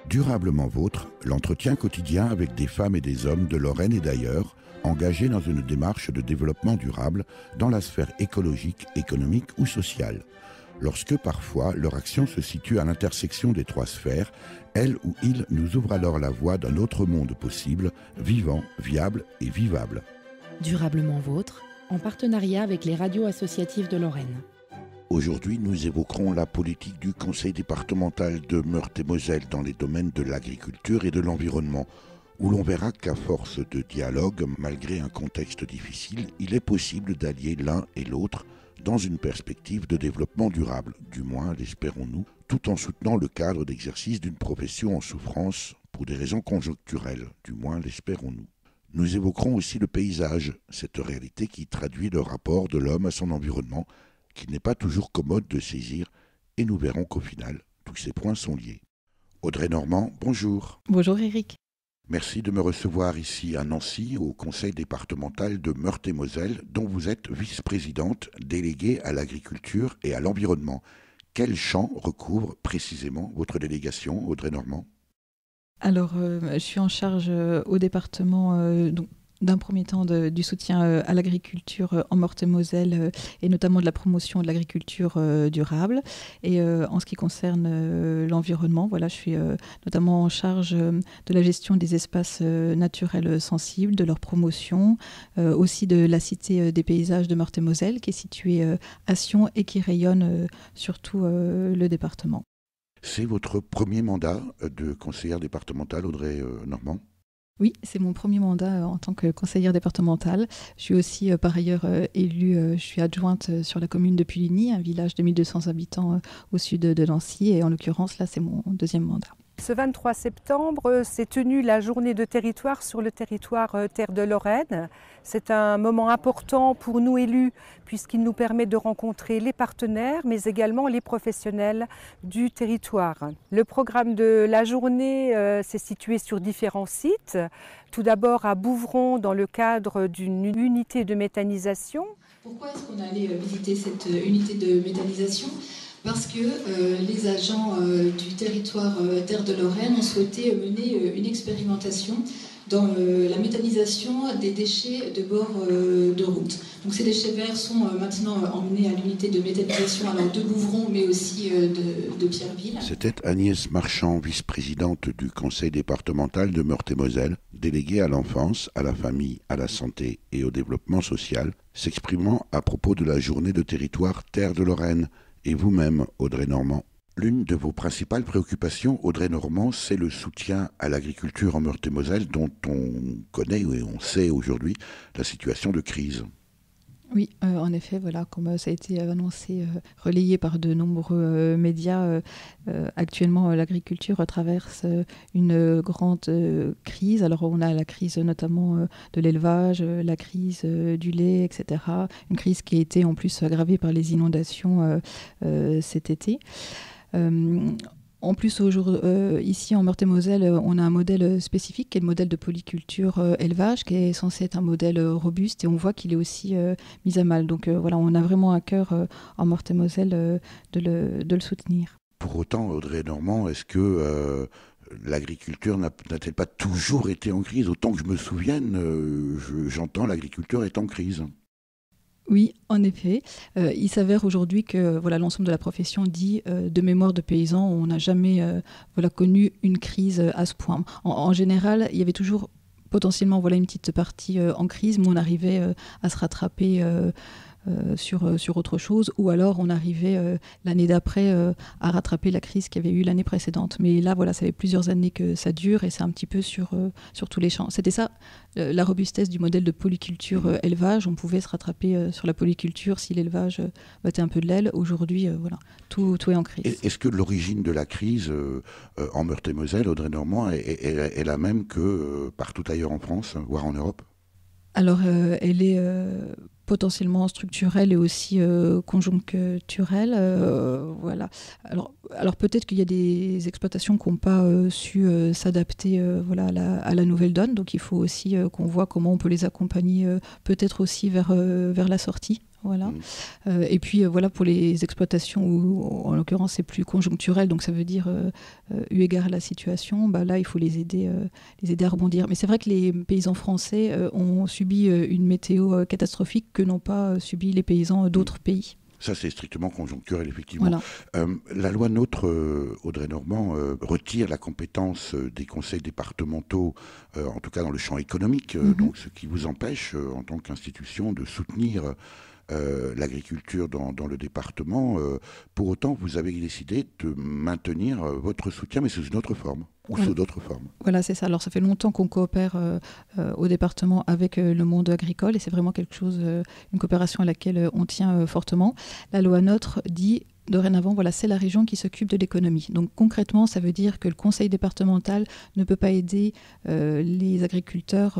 Durablement Vôtre, l'entretien quotidien avec des femmes et des hommes de Lorraine et d'ailleurs, engagés dans une démarche de développement durable dans la sphère écologique, économique ou sociale. Lorsque parfois leur action se situe à l'intersection des trois sphères, elle ou il nous ouvre alors la voie d'un autre monde possible, vivant, viable et vivable. Durablement Vôtre, en partenariat avec les radios associatives de Lorraine. Aujourd'hui, nous évoquerons la politique du Conseil départemental de Meurthe-et-Moselle dans les domaines de l'agriculture et de l'environnement, où l'on verra qu'à force de dialogue, malgré un contexte difficile, il est possible d'allier l'un et l'autre dans une perspective de développement durable, du moins l'espérons-nous, tout en soutenant le cadre d'exercice d'une profession en souffrance pour des raisons conjoncturelles, du moins l'espérons-nous. Nous évoquerons aussi le paysage, cette réalité qui traduit le rapport de l'homme à son environnement, qu'il n'est pas toujours commode de saisir, et nous verrons qu'au final, tous ces points sont liés. Audrey Normand, bonjour. Bonjour Eric. Merci de me recevoir ici à Nancy, au Conseil départemental de Meurthe-et-Moselle, dont vous êtes vice-présidente déléguée à l'agriculture et à l'environnement. Quel champ recouvre précisément votre délégation, Audrey Normand ? Alors, je suis en charge au département d'un premier temps du soutien à l'agriculture en Meurthe-et-Moselle et notamment de la promotion de l'agriculture durable. Et en ce qui concerne l'environnement, voilà, je suis notamment en charge de la gestion des espaces naturels sensibles, de leur promotion, aussi de la Cité des paysages de Meurthe-et-Moselle qui est située à Sion et qui rayonne sur tout le département. C'est votre premier mandat de conseillère départementale, Audrey Normand ? Oui, c'est mon premier mandat en tant que conseillère départementale. Je suis aussi par ailleurs élue, je suis adjointe sur la commune de Puligny, un village de 1200 habitants au sud de Nancy. Et en l'occurrence, là, c'est mon deuxième mandat. Ce 23 septembre s'est tenue la journée de territoire sur le territoire Terre de Lorraine. C'est un moment important pour nous élus puisqu'il nous permet de rencontrer les partenaires mais également les professionnels du territoire. Le programme de la journée s'est situé sur différents sites. Tout d'abord à Bouvron dans le cadre d'une unité de méthanisation. Pourquoi est-ce qu'on allait visiter cette unité de méthanisation ? Parce que les agents du territoire Terre de Lorraine ont souhaité mener une expérimentation dans la méthanisation des déchets de bord de route. Donc ces déchets verts sont maintenant emmenés à l'unité de méthanisation alors de Bouvron mais aussi de Pierreville. C'était Agnès Marchand, vice-présidente du Conseil départemental de Meurthe-et-Moselle, déléguée à l'enfance, à la famille, à la santé et au développement social, s'exprimant à propos de la journée de territoire Terre de Lorraine. Et vous-même, Audrey Normand. L'une de vos principales préoccupations, Audrey Normand, c'est le soutien à l'agriculture en Meurthe-et-Moselle dont on connaît et on sait aujourd'hui la situation de crise. Oui, en effet, voilà, comme ça a été annoncé, relayé par de nombreux médias, actuellement l'agriculture traverse une grande crise. Alors on a la crise notamment de l'élevage, la crise du lait, etc. Une crise qui a été en plus aggravée par les inondations cet été. En plus, ici en Meurthe-et-Moselle, on a un modèle spécifique qui est le modèle de polyculture élevage, qui est censé être un modèle robuste et on voit qu'il est aussi mis à mal. Donc voilà, on a vraiment à cœur en Meurthe-et-Moselle de le soutenir. Pour autant, Audrey Normand, est-ce que l'agriculture n'a-t-elle pas toujours été en crise ? Autant que je me souvienne, j'entends l'agriculture est en crise. Oui, en effet. Il s'avère aujourd'hui que voilà, l'ensemble de la profession dit de mémoire de paysans, on n'a jamais connu une crise à ce point. En général, il y avait toujours potentiellement une petite partie en crise, mais on arrivait à se rattraper sur autre chose, ou alors on arrivait l'année d'après à rattraper la crise qu'il y avait eu l'année précédente. Mais là, ça fait plusieurs années que ça dure et c'est un petit peu sur tous les champs. C'était ça, la robustesse du modèle de polyculture élevage. On pouvait se rattraper sur la polyculture si l'élevage battait un peu de l'aile. Aujourd'hui, tout est en crise. Est-ce que l'origine de la crise en Meurthe-et-Moselle, Audrey Normand, est la même que partout ailleurs en France, voire en Europe ? Alors, elle est potentiellement structurelle et aussi conjoncturelle. Voilà. Alors peut-être qu'il y a des exploitations qui n'ont pas su s'adapter à la nouvelle donne. Donc il faut aussi qu'on voit comment on peut les accompagner peut-être aussi vers la sortie. Voilà. Et puis voilà, pour les exploitations où en l'occurrence c'est plus conjoncturel, donc ça veut dire eu égard à la situation, là il faut les aider à rebondir. Mais c'est vrai que les paysans français ont subi une météo catastrophique que n'ont pas subi les paysans d'autres pays. Ça, c'est strictement conjoncturel, effectivement. Voilà. La loi NOTRe, Audrey Normand, retire la compétence des conseils départementaux, en tout cas dans le champ économique, donc ce qui vous empêche, en tant qu'institution, de soutenir l'agriculture dans le département. Pour autant, vous avez décidé de maintenir votre soutien, mais sous une autre forme. Ou sous d'autres formes. Voilà, c'est ça. Alors, ça fait longtemps qu'on coopère au département avec le monde agricole et c'est vraiment quelque chose, une coopération à laquelle on tient fortement. La loi NOTRe dit dorénavant, voilà, c'est la région qui s'occupe de l'économie. Donc concrètement, ça veut dire que le conseil départemental ne peut pas aider les agriculteurs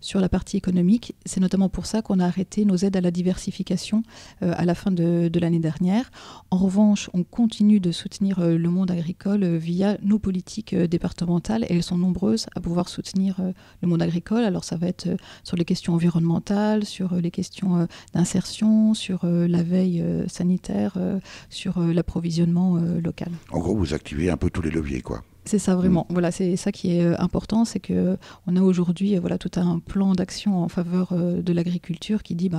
sur la partie économique. C'est notamment pour ça qu'on a arrêté nos aides à la diversification à la fin de l'année dernière. En revanche, on continue de soutenir le monde agricole via nos politiques départementales et elles sont nombreuses à pouvoir soutenir le monde agricole. Alors ça va être sur les questions environnementales, sur les questions d'insertion, sur la veille sanitaire, sur l'approvisionnement local. En gros, vous activez un peu tous les leviers, quoi. C'est ça vraiment. Voilà, c'est ça qui est important, c'est qu'on a aujourd'hui tout un plan d'action en faveur de l'agriculture qui dit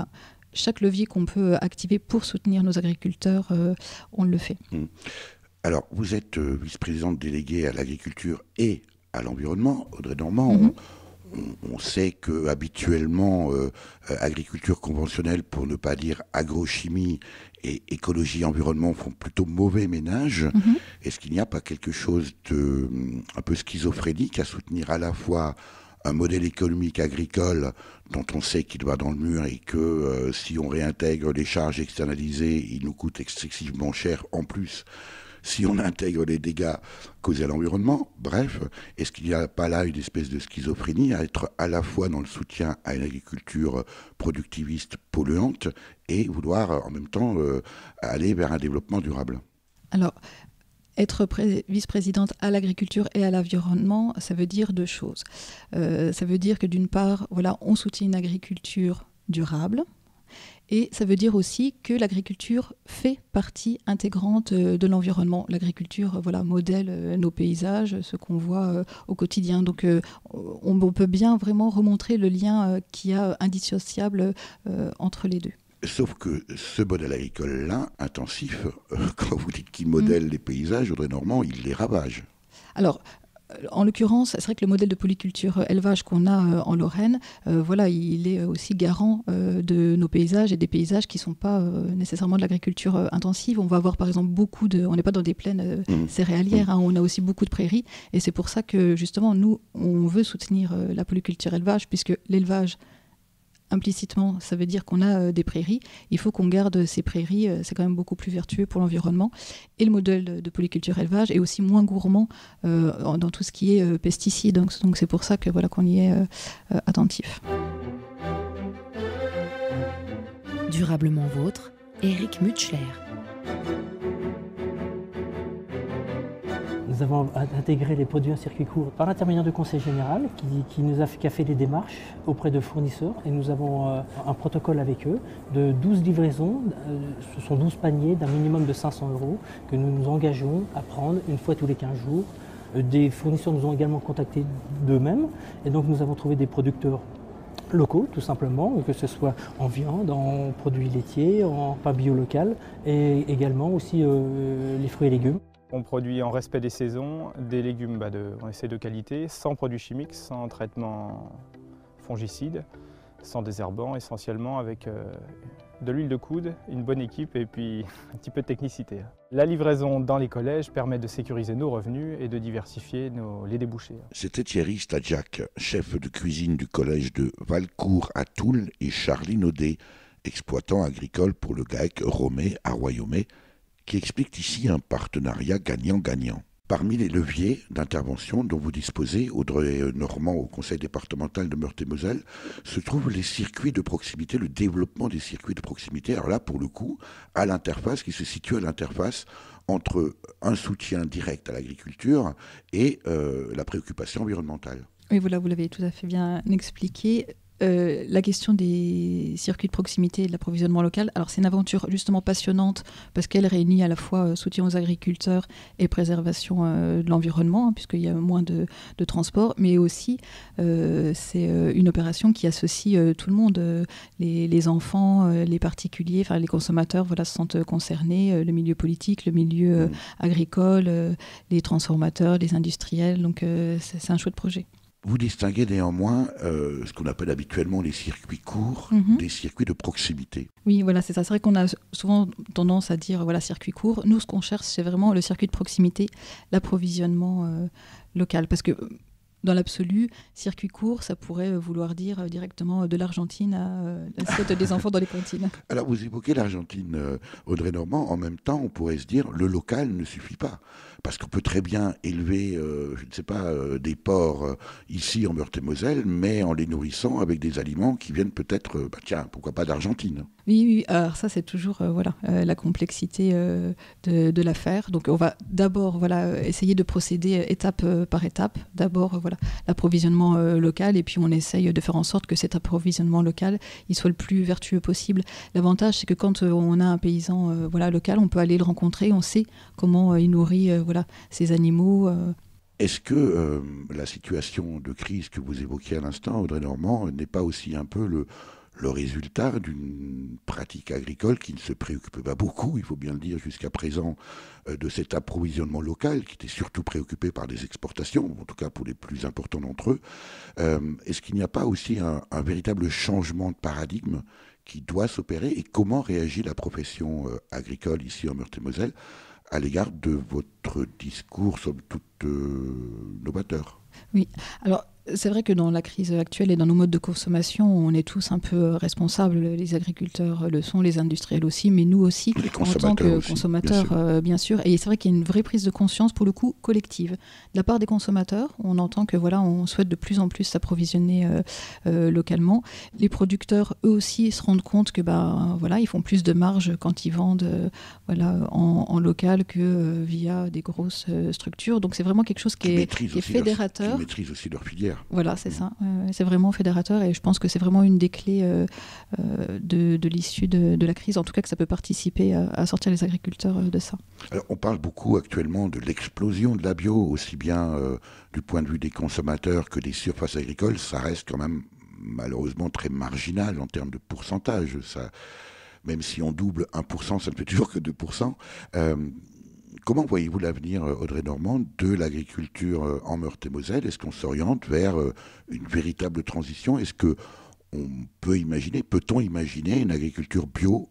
chaque levier qu'on peut activer pour soutenir nos agriculteurs, on le fait. Alors, vous êtes vice-présidente déléguée à l'agriculture et à l'environnement, Audrey Normand. On sait que habituellement, agriculture conventionnelle, pour ne pas dire agrochimie et écologie environnement font plutôt mauvais ménage. Est-ce qu'il n'y a pas quelque chose de un peu schizophrénique à soutenir à la fois un modèle économique agricole dont on sait qu'il va dans le mur et que si on réintègre les charges externalisées, il nous coûte excessivement cher en plus si on intègre les dégâts causés à l'environnement? Bref, est-ce qu'il n'y a pas là une espèce de schizophrénie à être à la fois dans le soutien à une agriculture productiviste polluante et vouloir en même temps aller vers un développement durable? Alors, être vice-présidente à l'agriculture et à l'environnement, ça veut dire deux choses. Ça veut dire que d'une part, on soutient une agriculture durable. Et ça veut dire aussi que l'agriculture fait partie intégrante de l'environnement. L'agriculture modèle nos paysages, ce qu'on voit au quotidien. Donc on peut bien vraiment remontrer le lien qu'il y a indissociable entre les deux. Sauf que ce modèle agricole-là, intensif, quand vous dites qu'il modèle les paysages, Audrey Normand, il les ravage. Alors, en l'occurrence, c'est vrai que le modèle de polyculture élevage qu'on a en Lorraine, il est aussi garant de nos paysages et des paysages qui ne sont pas nécessairement de l'agriculture intensive. On va avoir par exemple on n'est pas dans des plaines céréalières, on a aussi beaucoup de prairies et c'est pour ça que justement nous, on veut soutenir la polyculture élevage puisque l'élevage, implicitement, ça veut dire qu'on a des prairies. Il faut qu'on garde ces prairies, c'est quand même beaucoup plus vertueux pour l'environnement. Et le modèle de polyculture élevage est aussi moins gourmand dans tout ce qui est pesticides. Donc c'est pour ça que qu'on y est attentif. Durablement vôtre, Éric Mutschler. Nous avons intégré les produits en circuit court par l'intermédiaire du Conseil général qui a fait les démarches auprès de fournisseurs et nous avons un protocole avec eux de 12 livraisons, ce sont 12 paniers d'un minimum de 500 € que nous nous engageons à prendre une fois tous les 15 jours. Des fournisseurs nous ont également contactés d'eux-mêmes et donc nous avons trouvé des producteurs locaux tout simplement, que ce soit en viande, en produits laitiers, en pain bio local et également aussi les fruits et légumes. On produit en respect des saisons des légumes on essaie de qualité, sans produits chimiques, sans traitement fongicide, sans désherbants, essentiellement avec de l'huile de coude, une bonne équipe et puis un petit peu de technicité. La livraison dans les collèges permet de sécuriser nos revenus et de diversifier les débouchés. C'était Thierry Stadjac, chef de cuisine du collège de Valcourt à Toul, et Charlie Naudet, exploitant agricole pour le GAEC Romée à Royaumet, qui explique ici un partenariat gagnant-gagnant. Parmi les leviers d'intervention dont vous disposez, Audrey Normand, au conseil départemental de Meurthe-et-Moselle, se trouvent les circuits de proximité, le développement des circuits de proximité. Alors là, pour le coup, qui se situe à l'interface entre un soutien direct à l'agriculture et la préoccupation environnementale. Oui, vous l'avez tout à fait bien expliqué. La question des circuits de proximité et de l'approvisionnement local, alors c'est une aventure justement passionnante parce qu'elle réunit à la fois soutien aux agriculteurs et préservation de l'environnement, puisqu'il y a moins de transport, mais aussi c'est une opération qui associe tout le monde, les enfants, les particuliers, enfin les consommateurs se sentent concernés, le milieu politique, le milieu agricole, les transformateurs, les industriels, donc c'est un chouette projet. Vous distinguez néanmoins ce qu'on appelle habituellement les circuits courts des circuits de proximité. Oui, voilà, c'est ça. C'est vrai qu'on a souvent tendance à dire circuit court. Nous, ce qu'on cherche, c'est vraiment le circuit de proximité, l'approvisionnement local. Parce que dans l'absolu, circuit court, ça pourrait vouloir dire directement de l'Argentine à l'assiette des enfants dans les cantines. Alors, vous évoquez l'Argentine, Audrey Normand. En même temps, on pourrait se dire le local ne suffit pas. Parce qu'on peut très bien élever, des porcs ici en Meurthe-et-Moselle, mais en les nourrissant avec des aliments qui viennent peut-être, pourquoi pas d'Argentine. Oui, alors ça c'est toujours la complexité de l'affaire. Donc on va d'abord essayer de procéder étape par étape. D'abord l'approvisionnement local, et puis on essaye de faire en sorte que cet approvisionnement local il soit le plus vertueux possible. L'avantage c'est que quand on a un paysan local, on peut aller le rencontrer, on sait comment il nourrit ces animaux. Est-ce que la situation de crise que vous évoquiez à l'instant, Audrey Normand, n'est pas aussi un peu le résultat d'une pratique agricole qui ne se préoccupait pas beaucoup, il faut bien le dire jusqu'à présent, de cet approvisionnement local, qui était surtout préoccupé par des exportations, en tout cas pour les plus importants d'entre eux. Est-ce qu'il n'y a pas aussi un véritable changement de paradigme qui doit s'opérer, et comment réagit la profession agricole ici en Meurthe-et-Moselle à l'égard de votre discours, somme toute novateur? Oui, alors c'est vrai que dans la crise actuelle et dans nos modes de consommation, on est tous un peu responsables. Les agriculteurs le sont, les industriels aussi, mais nous aussi, en tant que consommateurs, bien sûr. Et c'est vrai qu'il y a une vraie prise de conscience, pour le coup, collective. De la part des consommateurs, on entend que on souhaite de plus en plus s'approvisionner localement. Les producteurs, eux aussi, se rendent compte que ils font plus de marge quand ils vendent en local que via des grosses structures. Donc c'est vraiment quelque chose qui est fédérateur. Qui maîtrisent aussi leur filière. Voilà, c'est ça. C'est vraiment fédérateur, et je pense que c'est vraiment une des clés de l'issue de la crise, en tout cas que ça peut participer à sortir les agriculteurs de ça. Alors, on parle beaucoup actuellement de l'explosion de la bio, aussi bien du point de vue des consommateurs que des surfaces agricoles. Ça reste quand même malheureusement très marginal en termes de pourcentage. Ça, même si on double 1%, ça ne fait toujours que 2%. Comment voyez-vous l'avenir, Audrey Normand, de l'agriculture en Meurthe-et-Moselle? Est-ce qu'on s'oriente vers une véritable transition? Est-ce qu'on peut-on imaginer une agriculture bio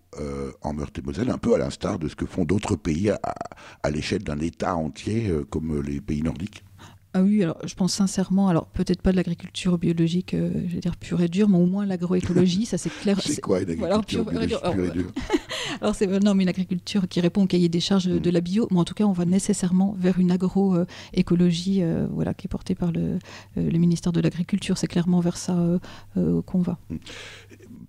en Meurthe-et-Moselle, un peu à l'instar de ce que font d'autres pays à l'échelle d'un État entier, comme les pays nordiques? Ah oui, alors je pense sincèrement, alors peut-être pas de l'agriculture biologique, je vais dire pure et dure, mais au moins l'agroécologie, ça c'est clair. C'est quoi une agriculture biologique pure et dure? Alors c'est une agriculture qui répond au cahier des charges de la bio, mais en tout cas on va nécessairement vers une agroécologie qui est portée par le ministère de l'Agriculture. C'est clairement vers ça qu'on va.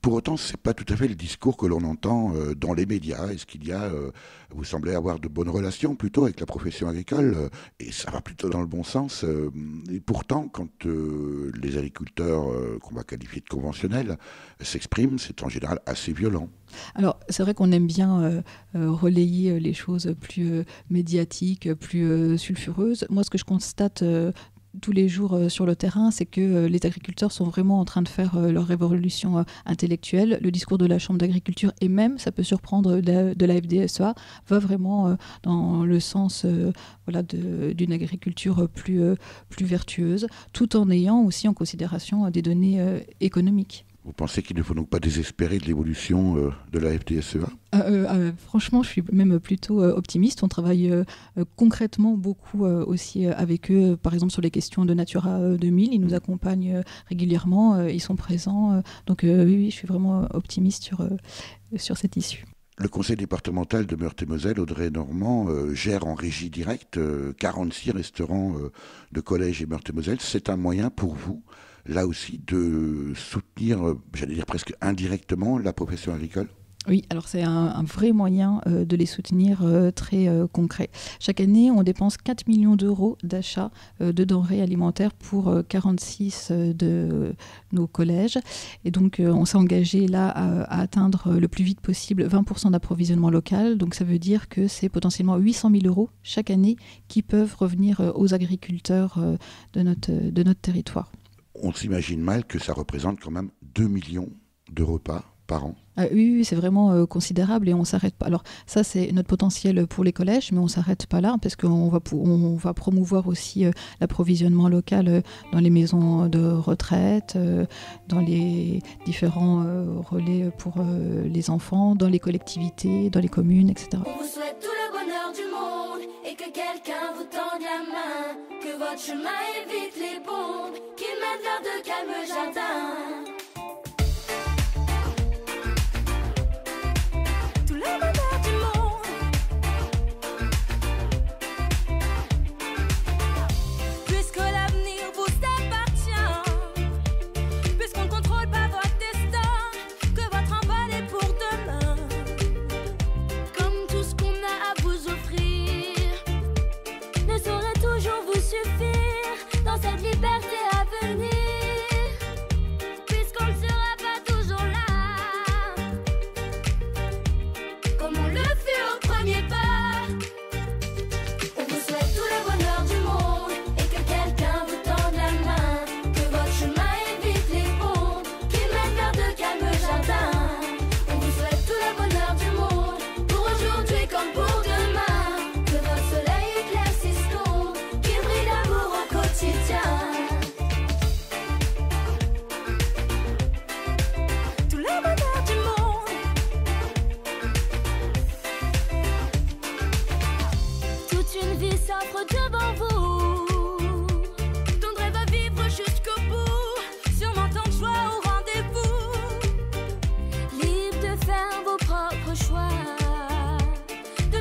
Pour autant, ce n'est pas tout à fait le discours que l'on entend dans les médias. Est-ce qu'il y a, vous semblez avoir de bonnes relations plutôt avec la profession agricole, et ça va plutôt dans le bon sens. Et pourtant, quand les agriculteurs qu'on va qualifier de conventionnels s'expriment, c'est en général assez violent. Alors, c'est vrai qu'on aime bien relayer les choses plus médiatiques, plus sulfureuses. Moi, ce que je constate tous les jours sur le terrain, c'est que les agriculteurs sont vraiment en train de faire leur révolution intellectuelle. Le discours de la Chambre d'agriculture, et même, ça peut surprendre, de la FDSEA, va vraiment dans le sens d'une agriculture plus vertueuse, tout en ayant aussi en considération des données économiques. Vous pensez qu'il ne faut donc pas désespérer de l'évolution de la FDSEA ? Franchement, je suis même plutôt optimiste. On travaille concrètement beaucoup aussi avec eux, par exemple sur les questions de Natura 2000. Ils nous accompagnent régulièrement, ils sont présents. Donc oui, je suis vraiment optimiste sur cette issue. Le conseil départemental de Meurthe-et-Moselle, Audrey Normand, gère en régie directe 46 restaurants de Collège et Meurthe-et-Moselle. C'est un moyen pour vous, là aussi, de soutenir, j'allais dire presque indirectement, la profession agricole ? Oui, alors c'est un vrai moyen de les soutenir très concret. Chaque année, on dépense 4 millions d'euros d'achat de denrées alimentaires pour 46 de nos collèges. Et donc, on s'est engagé là à atteindre le plus vite possible 20% d'approvisionnement local. Donc, ça veut dire que c'est potentiellement 800 000 euros chaque année qui peuvent revenir aux agriculteurs de notre territoire. On s'imagine mal que ça représente quand même 2 millions de repas par an. Oui, c'est vraiment considérable et on ne s'arrête pas. Alors ça, c'est notre potentiel pour les collèges, mais on ne s'arrête pas là parce qu'on va promouvoir aussi l'approvisionnement local dans les maisons de retraite, dans les différents relais pour les enfants, dans les collectivités, dans les communes, etc. On vous souhaite tout le bonheur du monde et que quelqu'un vous tende la main, que votre chemin évite les bombes, qu'il mène vers de calmes jardins.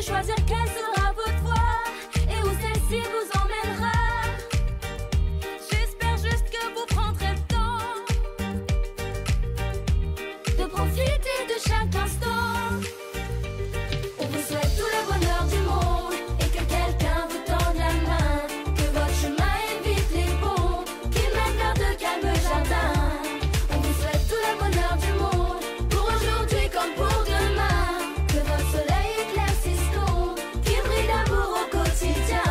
Choisir quelle sera votre voie et où celle-ci vous emmènera. J'espère juste que vous prendrez le temps de profiter de chaque instant. On vous souhaite tout le bonheur du monde et que quelqu'un vous tende la main, que votre chemin évite les bombes, qu'il mène vers de calmes jardins. On vous souhaite tout le bonheur du monde pour aujourd'hui comme pour demain, que votre soleil éclaircisse l'ombre, qu'il brille d'amour au quotidien.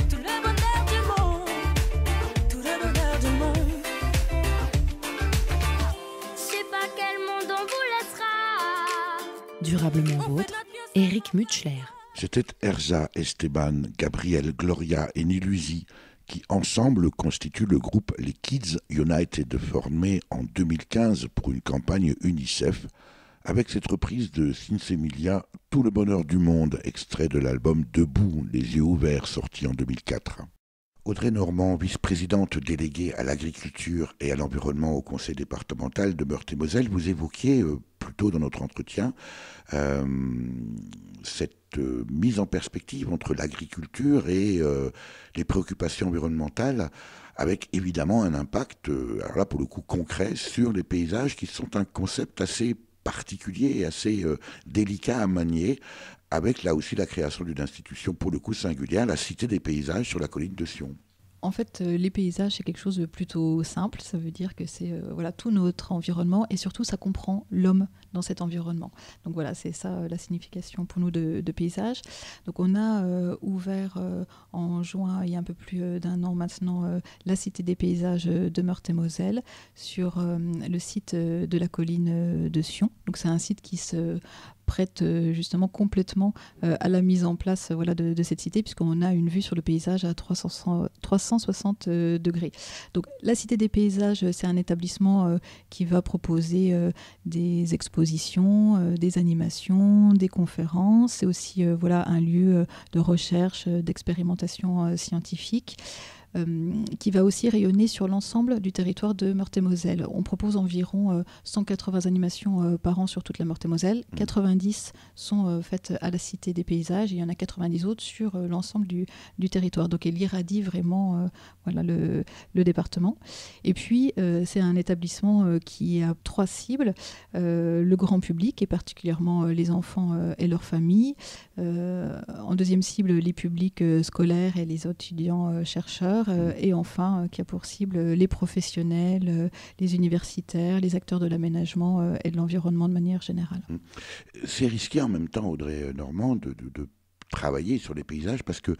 Tout le bonheur du monde, tout le bonheur du monde. Je sais pas quel monde on vous laissera. Durablement vôtre, Éric Mutschler. C'était Erza, Esteban, Gabriel, Gloria et Nilusi qui ensemble constituent le groupe Les Kids United, formé en 2015 pour une campagne UNICEF, avec cette reprise de Sinsemilia, Tout le bonheur du monde, extrait de l'album Debout, les yeux ouverts, sorti en 2004. Audrey Normand, vice-présidente déléguée à l'agriculture et à l'environnement au conseil départemental de Meurthe-et-Moselle, vous évoquiez plus tôt dans notre entretien cette mise en perspective entre l'agriculture et les préoccupations environnementales, avec évidemment un impact, alors là pour le coup concret, sur les paysages qui sont un concept assez particulier et assez délicat à manier, avec là aussi la création d'une institution pour le coup singulière, la Cité des paysages sur la colline de Sion. En fait, les paysages, c'est quelque chose de plutôt simple. Ça veut dire que c'est voilà, tout notre environnement et surtout, ça comprend l'homme dans cet environnement. Donc voilà, c'est ça la signification pour nous de paysage. Donc on a ouvert en juin, il y a un peu plus d'un an maintenant, la Cité des paysages de Meurthe-et-Moselle sur le site de la colline de Sion. Donc c'est un site qui se prête justement complètement à la mise en place voilà, de cette cité, puisqu'on a une vue sur le paysage à 360 degrés. Donc la Cité des paysages, c'est un établissement qui va proposer des expositions, des animations, des conférences. C'est aussi voilà, un lieu de recherche, d'expérimentation scientifique. qui va aussi rayonner sur l'ensemble du territoire de Meurthe-et-Moselle. On propose environ 180 animations par an sur toute la Meurthe-et-Moselle. 90 sont faites à la Cité des Paysages et il y en a 90 autres sur l'ensemble du territoire. Donc elle irradie vraiment le département. Et puis c'est un établissement qui a 3 cibles. Le grand public et particulièrement les enfants et leurs familles. En deuxième cible, les publics scolaires et les étudiants chercheurs. Et enfin, qui a pour cible les professionnels, les universitaires, les acteurs de l'aménagement et de l'environnement de manière générale. C'est risqué en même temps, Audrey Normand, de travailler sur les paysages parce que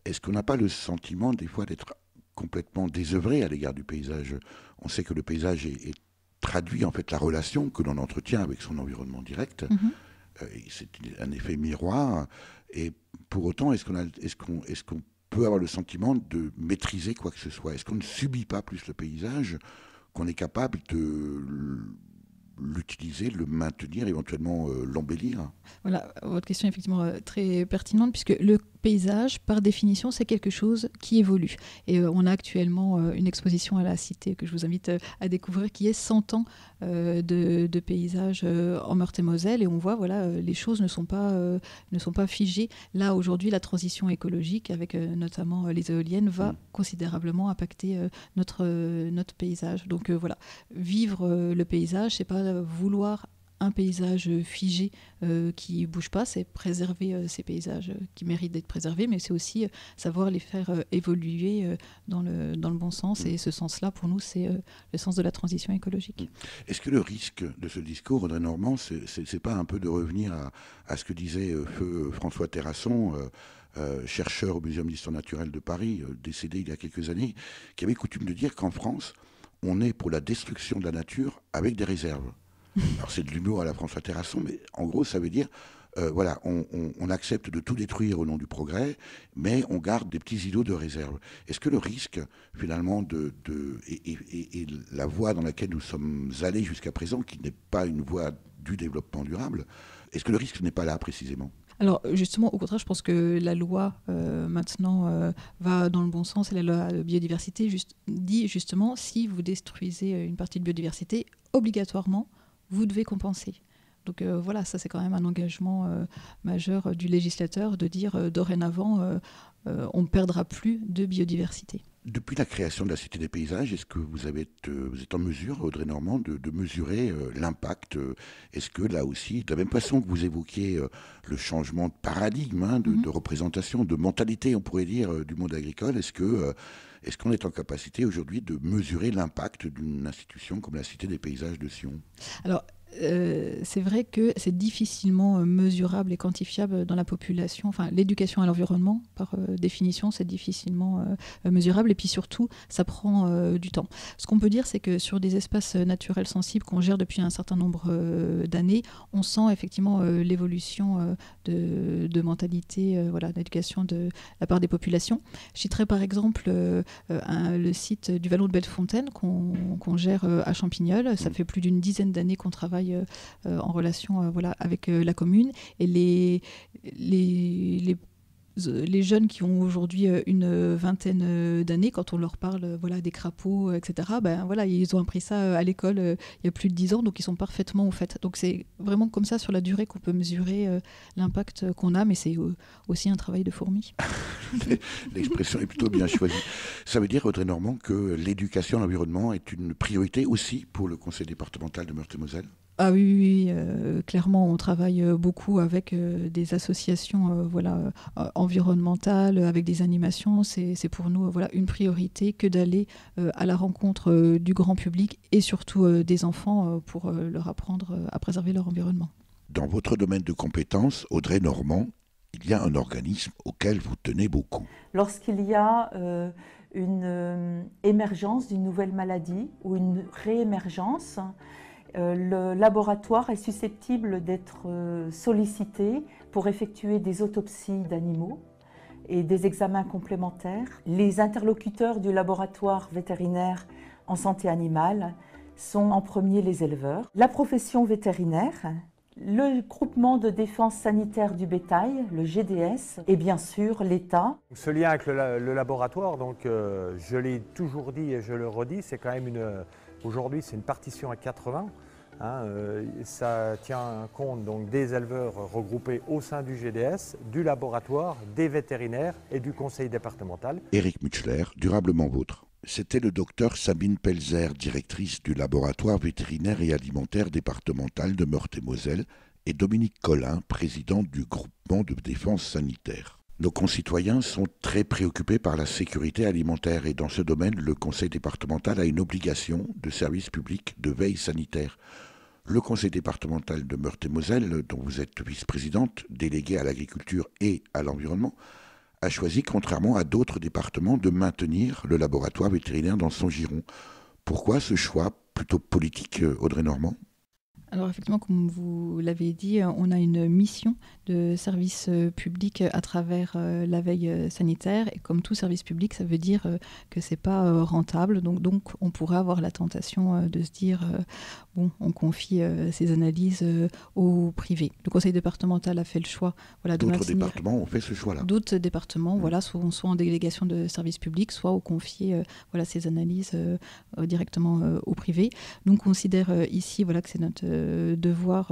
est-ce qu'on n'a pas le sentiment des fois d'être complètement désœuvré à l'égard du paysage? On sait que le paysage est traduit en fait la relation que l'on entretient avec son environnement direct. C'est un effet miroir. Et pour autant, est-ce qu'on peut avoir le sentiment de maîtriser quoi que ce soit? Est-ce qu'on ne subit pas plus le paysage qu'on est capable de l'utiliser, le maintenir, éventuellement l'embellir? Voilà, votre question est effectivement très pertinente puisque le paysage, par définition, c'est quelque chose qui évolue. Et on a actuellement une exposition à la Cité que je vous invite à découvrir qui est 100 ans de paysages en Meurthe-et-Moselle et on voit les choses ne sont pas figées. Là, aujourd'hui, la transition écologique avec notamment les éoliennes va considérablement impacter notre paysage. Donc vivre le paysage, c'est pas vouloir un paysage figé qui ne bouge pas, c'est préserver ces paysages qui méritent d'être préservés, mais c'est aussi savoir les faire évoluer dans le bon sens. Et ce sens-là, pour nous, c'est le sens de la transition écologique. Est-ce que le risque de ce discours, Audrey Normand, c'est pas un peu de revenir à ce que disait feu François Terrasson, chercheur au Muséum d'histoire naturelle de Paris, décédé il y a quelques années, qui avait coutume de dire qu'en France, on est pour la destruction de la nature avec des réserves. Alors c'est de l'humour à la François Terrasson, mais en gros ça veut dire, on accepte de tout détruire au nom du progrès, mais on garde des petits îlots de réserve. Est-ce que le risque finalement et la voie dans laquelle nous sommes allés jusqu'à présent, qui n'est pas une voie du développement durable, est-ce que le risque n'est pas là précisément ? Alors justement, au contraire, je pense que la loi maintenant va dans le bon sens et la loi de biodiversité dit justement si vous détruisez une partie de biodiversité, obligatoirement, vous devez compenser. Donc ça c'est quand même un engagement majeur du législateur de dire dorénavant on ne perdra plus de biodiversité. Depuis la création de la Cité des Paysages, est-ce que vous êtes en mesure, Audrey Normand, de mesurer l'impact? Est-ce que là aussi, de la même façon que vous évoquiez le changement de paradigme, de représentation, de mentalité, on pourrait dire, du monde agricole, est-ce qu'on est en capacité aujourd'hui de mesurer l'impact d'une institution comme la Cité des Paysages de Sion? Alors, c'est vrai que c'est difficilement mesurable et quantifiable dans la population. Enfin, l'éducation à l'environnement, par définition, c'est difficilement mesurable. Et puis surtout, ça prend du temps. Ce qu'on peut dire, c'est que sur des espaces naturels sensibles qu'on gère depuis un certain nombre d'années, on sent effectivement l'évolution de mentalité, d'éducation de la part des populations. Je citerai par exemple le site du Vallon de Bellefontaine qu'on gère à Champignol. Ça fait plus d'une dizaine d'années qu'on travaille en relation avec la commune et les jeunes qui ont aujourd'hui une vingtaine d'années, quand on leur parle des crapauds, etc., ils ont appris ça à l'école il y a plus de 10 ans, donc ils sont parfaitement au fait. Donc c'est vraiment comme ça sur la durée qu'on peut mesurer l'impact qu'on a, mais c'est aussi un travail de fourmi. L'expression est plutôt bien choisie. Ça veut dire, Audrey Normand, que l'éducation à l'environnement est une priorité aussi pour le conseil départemental de Meurthe-et-Moselle ? Ah oui, clairement, on travaille beaucoup avec des associations environnementales, avec des animations. C'est pour nous une priorité que d'aller à la rencontre du grand public et surtout des enfants pour leur apprendre à préserver leur environnement. Dans votre domaine de compétences, Audrey Normand, il y a un organisme auquel vous tenez beaucoup. Lorsqu'il y a une émergence d'une nouvelle maladie ou une réémergence, le laboratoire est susceptible d'être sollicité pour effectuer des autopsies d'animaux et des examens complémentaires. Les interlocuteurs du laboratoire vétérinaire en santé animale sont en premier les éleveurs. La profession vétérinaire Le groupement de défense sanitaire du bétail, le GDS, et bien sûr l'État. Ce lien avec le laboratoire, donc, je l'ai toujours dit et je le redis, c'est quand même aujourd'hui c'est une partition à 80. Ça tient compte donc des éleveurs regroupés au sein du GDS, du laboratoire, des vétérinaires et du conseil départemental. Éric Mutschler, Durablement Vôtre. C'était le docteur Sabine Pelzer, directrice du laboratoire vétérinaire et alimentaire départemental de Meurthe-et-Moselle, et Dominique Collin, président du groupement de défense sanitaire. Nos concitoyens sont très préoccupés par la sécurité alimentaire et dans ce domaine, le conseil départemental a une obligation de service public de veille sanitaire. Le conseil départemental de Meurthe-et-Moselle, dont vous êtes vice-présidente, déléguée à l'agriculture et à l'environnement, a choisi, contrairement à d'autres départements, de maintenir le laboratoire vétérinaire dans son giron. Pourquoi ce choix plutôt politique, Audrey Normand ? Alors effectivement, comme vous l'avez dit, on a une mission de service public à travers la veille sanitaire. Et comme tout service public, ça veut dire que ce n'est pas rentable. Donc on pourrait avoir la tentation de se dire, on confie ces analyses au privé. Le conseil départemental a fait le choix de D'autres maintenir... départements ont fait ce choix-là. D'autres départements, soit en délégation de service public, soit ont confié ces analyses directement au privé. Nous, on considère ici que c'est notre devoir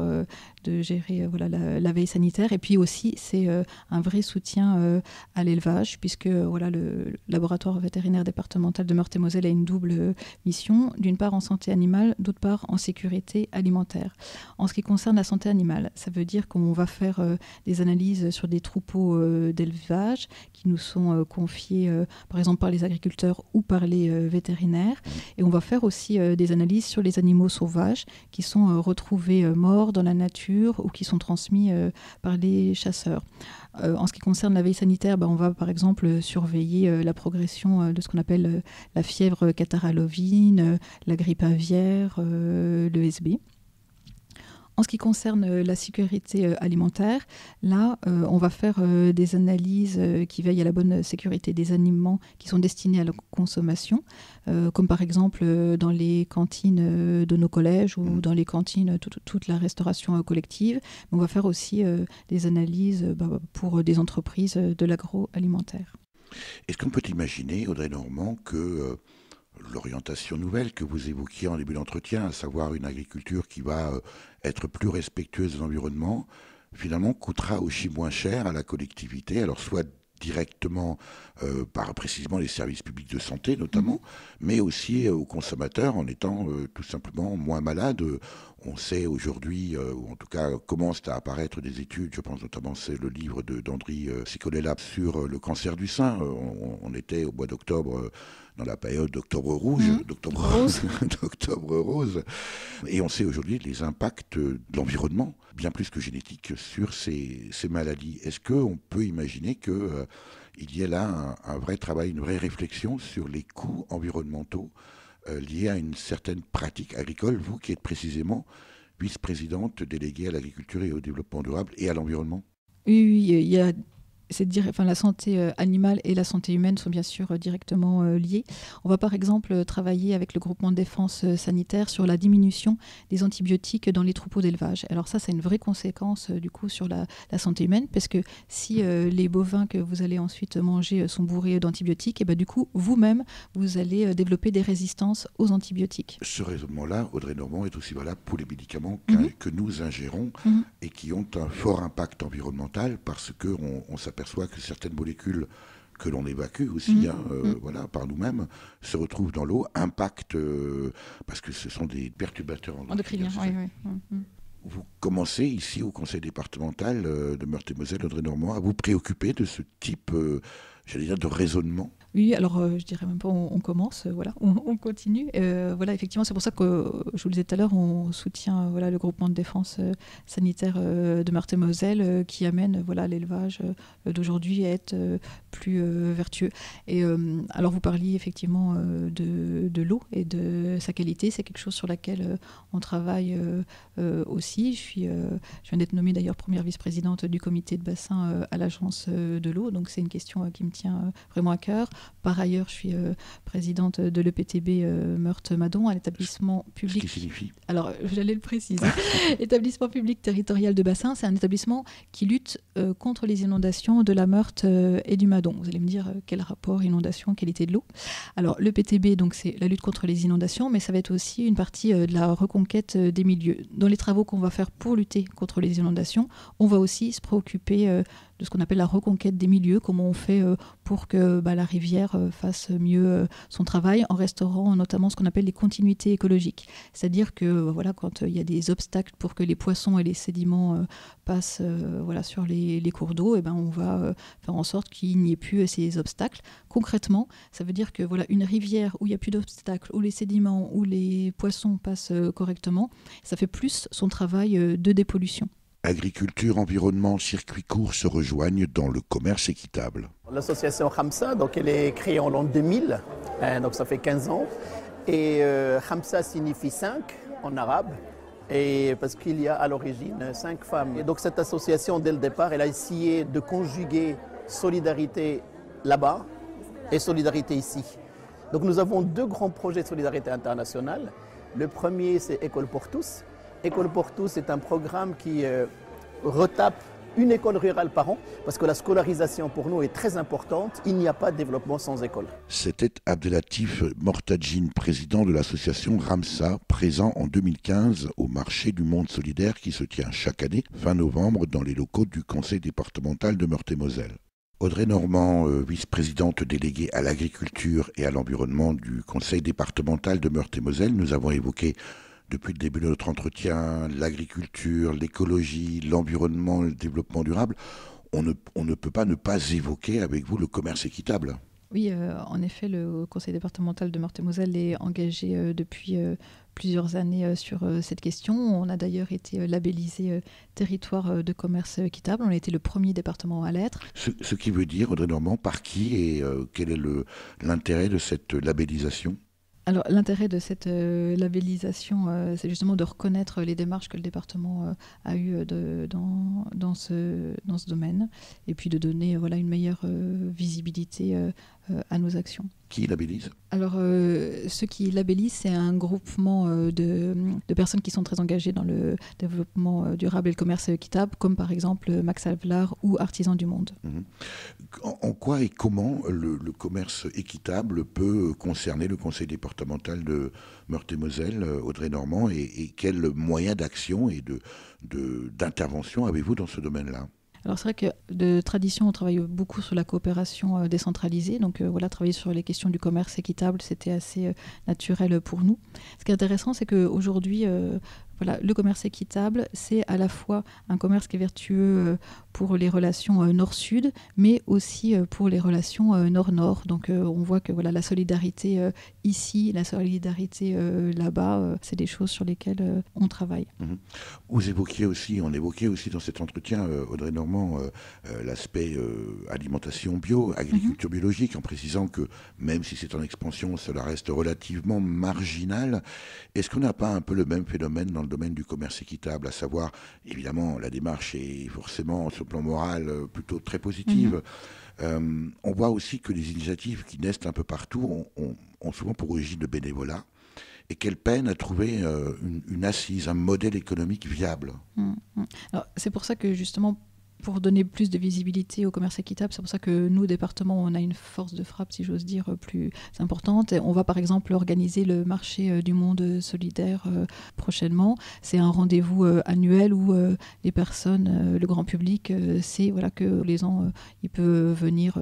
de gérer la veille sanitaire. Et puis aussi, c'est un vrai soutien à l'élevage, puisque le laboratoire vétérinaire départemental de Meurthe-et-Moselle a une double mission, d'une part en santé animale, d'autre part en sécurité alimentaire. En ce qui concerne la santé animale, ça veut dire qu'on va faire des analyses sur des troupeaux d'élevage qui nous sont confiés par exemple par les agriculteurs ou par les vétérinaires. Et on va faire aussi des analyses sur les animaux sauvages qui sont retrouvés morts dans la nature ou qui sont transmis par les chasseurs. En ce qui concerne la veille sanitaire, on va par exemple surveiller la progression de ce qu'on appelle la fièvre catarrhalovine, la grippe aviaire, le SB. En ce qui concerne la sécurité alimentaire, là, on va faire des analyses qui veillent à la bonne sécurité des aliments qui sont destinés à la consommation, comme par exemple dans les cantines de nos collèges ou dans les cantines, toute la restauration collective. On va faire aussi des analyses pour des entreprises de l'agroalimentaire. Est-ce qu'on peut imaginer, Audrey Normand, que l'orientation nouvelle que vous évoquiez en début d'entretien, à savoir une agriculture qui va être plus respectueuse de l'environnement, finalement coûtera aussi moins cher à la collectivité, alors soit directement par précisément les services publics de santé notamment, mais aussi aux consommateurs en étant tout simplement moins malades. On sait aujourd'hui, ou en tout cas commencent à apparaître des études, je pense notamment c'est le livre d'Andri Sicolella sur le cancer du sein. On était au mois d'octobre dans la période d'octobre rouge, d'octobre rose. Et on sait aujourd'hui les impacts de l'environnement, bien plus que génétiques, sur ces maladies. Est-ce qu'on peut imaginer qu'il y ait là un vrai travail, une vraie réflexion sur les coûts environnementaux liés à une certaine pratique agricole, vous qui êtes précisément vice-présidente déléguée à l'agriculture et au développement durable et à l'environnement? Oui, il y a... la santé animale et la santé humaine sont bien sûr directement liées. On va par exemple travailler avec le groupement de défense sanitaire sur la diminution des antibiotiques dans les troupeaux d'élevage. Alors ça, c'est une vraie conséquence du coup sur la santé humaine, parce que si les bovins que vous allez ensuite manger sont bourrés d'antibiotiques, et du coup, vous-même, vous allez développer des résistances aux antibiotiques. Ce raisonnement-là, Audrey Normand, est aussi valable pour les médicaments que nous ingérons et qui ont un fort impact environnemental parce qu'on s'aperçoit que certaines molécules que l'on évacue aussi par nous-mêmes se retrouvent dans l'eau, impactent parce que ce sont des perturbateurs endocriniens. Vous commencez ici au conseil départemental de Meurthe-et-Moselle, Audrey Normand, à vous préoccuper de ce type de raisonnement? Oui, alors je dirais même pas on commence, on continue. Effectivement, c'est pour ça que, je vous le disais tout à l'heure, on soutient le groupement de défense sanitaire de Meurthe-et-Moselle qui amène l'élevage d'aujourd'hui à être plus vertueux. Et alors vous parliez effectivement de l'eau et de sa qualité, c'est quelque chose sur laquelle on travaille aussi. Je viens d'être nommée d'ailleurs première vice-présidente du comité de bassin à l'agence de l'eau, donc c'est une question qui me tient vraiment à cœur. Par ailleurs, je suis présidente de l'EPTB Meurthe-Madon, un établissement public. Ce qui signifie ? Alors, j'allais le préciser. Établissement public territorial de bassin, c'est un établissement qui lutte contre les inondations de la Meurthe et du Madon. Vous allez me dire quel rapport inondation, qualité de l'eau. Alors, l'EPTB, donc, c'est la lutte contre les inondations, mais ça va être aussi une partie de la reconquête des milieux. Dans les travaux qu'on va faire pour lutter contre les inondations, on va aussi se préoccuper de ce qu'on appelle la reconquête des milieux, comment on fait pour que la rivière fasse mieux son travail en restaurant notamment ce qu'on appelle les continuités écologiques. C'est-à-dire que voilà, quand il y a des obstacles pour que les poissons et les sédiments passent sur les cours d'eau, on va faire en sorte qu'il n'y ait plus ces obstacles. Concrètement, ça veut dire que voilà, une rivière où il n'y a plus d'obstacles, où les sédiments, où les poissons passent correctement, ça fait plus son travail de dépollution. Agriculture, environnement, circuit court se rejoignent dans le commerce équitable. L'association Khamsa, donc elle est créée en l'an 2000, donc ça fait 15 ans. Et Khamsa signifie 5 en arabe, et parce qu'il y a à l'origine 5 femmes. Et donc cette association, dès le départ, elle a essayé de conjuguer solidarité là-bas et solidarité ici. Donc nous avons 2 grands projets de solidarité internationale. Le premier, c'est École pour tous. École pour tous est un programme qui retape une école rurale par an, parce que la scolarisation pour nous est très importante. Il n'y a pas de développement sans école. C'était Abdelatif Mortadjine, président de l'association Ramsa, présent en 2015 au marché du monde solidaire qui se tient chaque année, fin novembre, dans les locaux du conseil départemental de Meurthe-et-Moselle. Audrey Normand, vice-présidente déléguée à l'agriculture et à l'environnement du conseil départemental de Meurthe-et-Moselle, nous avons évoqué depuis le début de notre entretien, l'agriculture, l'écologie, l'environnement, le développement durable. On ne peut pas ne pas évoquer avec vous le commerce équitable. Oui, en effet, le conseil départemental de Meurthe-et-Moselle est engagé depuis plusieurs années sur cette question. On a d'ailleurs été labellisé territoire de commerce équitable. On a été le premier département à l'être. Ce qui veut dire, Audrey Normand, par qui et quel est l'intérêt de cette labellisation ? Alors, l'intérêt de cette labellisation, c'est justement de reconnaître les démarches que le département a eues dans ce domaine, et puis de donner une meilleure visibilité à nos actions. Qui labellise ? Alors, ceux qui labellisent, c'est un groupement de personnes qui sont très engagées dans le développement durable et le commerce équitable, comme par exemple Max Havelaar ou Artisans du Monde. En quoi et comment le commerce équitable peut concerner le conseil départemental de Meurthe-et-Moselle, Audrey Normand, et quels moyens d'action et d'intervention avez-vous dans ce domaine-là ? Alors c'est vrai que de tradition, on travaille beaucoup sur la coopération décentralisée. Donc travailler sur les questions du commerce équitable, c'était assez naturel pour nous. Ce qui est intéressant, c'est qu'aujourd'hui, le commerce équitable, c'est à la fois un commerce qui est vertueux pour les relations nord-sud, mais aussi pour les relations nord-nord. Donc on voit que la solidarité ici, la solidarité là-bas, c'est des choses sur lesquelles on travaille. On évoquait aussi dans cet entretien, Audrey Normand, l'aspect alimentation bio, agriculture biologique, en précisant que même si c'est en expansion, cela reste relativement marginal. Est-ce qu'on n'a pas un peu le même phénomène dans le domaine du commerce équitable, à savoir, évidemment, la démarche est forcément, sur le plan moral, plutôt très positive. On voit aussi que les initiatives qui naissent un peu partout ont souvent pour origine le bénévolat, et qu'elles peinent à trouver une assise, un modèle économique viable. Alors, c'est pour ça que, justement, pour donner plus de visibilité au commerce équitable, c'est pour ça que nous, au département, on a une force de frappe, si j'ose dire, plus importante. Et on va par exemple organiser le marché du monde solidaire prochainement. C'est un rendez-vous annuel où les personnes, le grand public, sait que les ans, il peut venir